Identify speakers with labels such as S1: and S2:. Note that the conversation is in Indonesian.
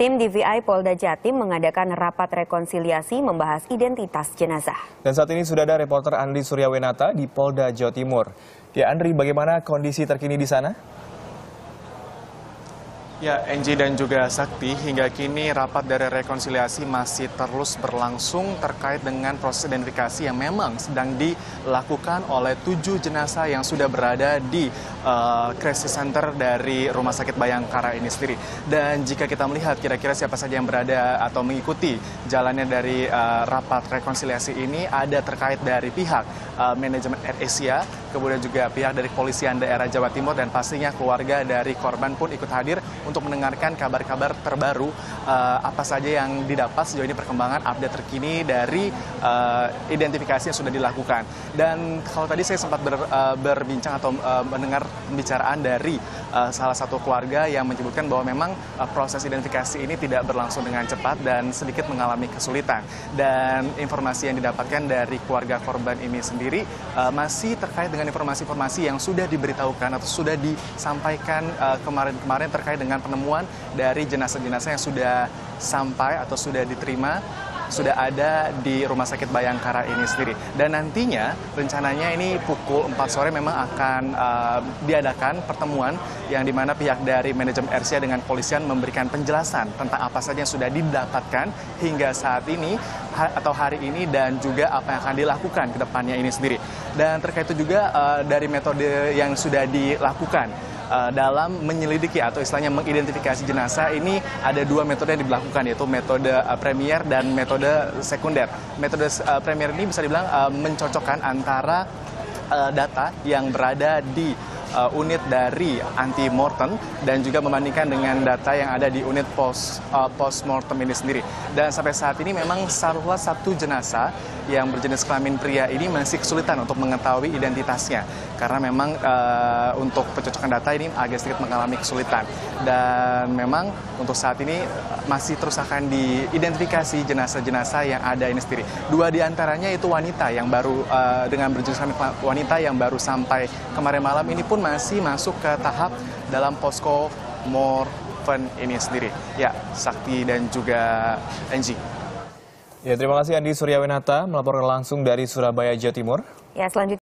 S1: Tim DVI Polda Jatim mengadakan rapat rekonsiliasi membahas identitas jenazah.
S2: Dan saat ini sudah ada reporter Andri Suryawenata di Polda Jawa Timur. Ya Andri, bagaimana kondisi terkini di sana?
S3: Ya, Enji dan juga Sakti, hingga kini rapat dari rekonsiliasi masih terus berlangsung terkait dengan proses identifikasi yang memang sedang dilakukan oleh 7 jenazah yang sudah berada di crisis center dari Rumah Sakit Bayangkara ini sendiri. Dan jika kita melihat kira-kira siapa saja yang berada atau mengikuti jalannya dari rapat rekonsiliasi ini, ada terkait dari pihak manajemen AirAsia, kemudian juga pihak dari Kepolisian Daerah Jawa Timur, dan pastinya keluarga dari korban pun ikut hadir untuk mendengarkan kabar-kabar terbaru apa saja yang didapat sejauh ini, perkembangan update terkini dari identifikasi yang sudah dilakukan. Dan kalau tadi saya sempat berbincang atau mendengar pembicaraan dari salah satu keluarga yang menyebutkan bahwa memang proses identifikasi ini tidak berlangsung dengan cepat dan sedikit mengalami kesulitan. Dan informasi yang didapatkan dari keluarga korban ini sendiri masih terkait dengan informasi-informasi yang sudah diberitahukan atau sudah disampaikan kemarin-kemarin terkait dengan penemuan dari jenazah-jenazah yang sudah sampai atau sudah diterima, sudah ada di Rumah Sakit Bayangkara ini sendiri. Dan nantinya rencananya ini pukul 4 sore memang akan diadakan pertemuan yang dimana pihak dari manajemen AirAsia dengan kepolisian memberikan penjelasan tentang apa saja yang sudah didapatkan hingga saat ini atau hari ini, dan juga apa yang akan dilakukan ke depannya ini sendiri. Dan terkait itu juga dari metode yang sudah dilakukan dalam menyelidiki atau istilahnya mengidentifikasi jenazah ini, ada 2 metode yang dilakukan, yaitu metode primer dan metode sekunder. Metode primer ini bisa dibilang mencocokkan antara data yang berada di unit dari anti-mortem dan juga membandingkan dengan data yang ada di unit post-mortem ini sendiri. Dan sampai saat ini memang salah satu jenazah yang berjenis kelamin pria ini masih kesulitan untuk mengetahui identitasnya, karena memang untuk pencocokan data ini agak sedikit mengalami kesulitan. Dan memang untuk saat ini masih terus akan diidentifikasi jenazah-jenazah yang ada ini sendiri. 2 diantaranya itu wanita yang baru dengan berjenis kelamin wanita yang baru sampai kemarin malam ini pun masih masuk ke tahap dalam posko mortem ini sendiri. Ya, Sakti dan juga Enji.
S2: Ya, terima kasih Andi Suryawenata melaporkan langsung dari Surabaya, Jawa Timur.
S1: Ya, selanjutnya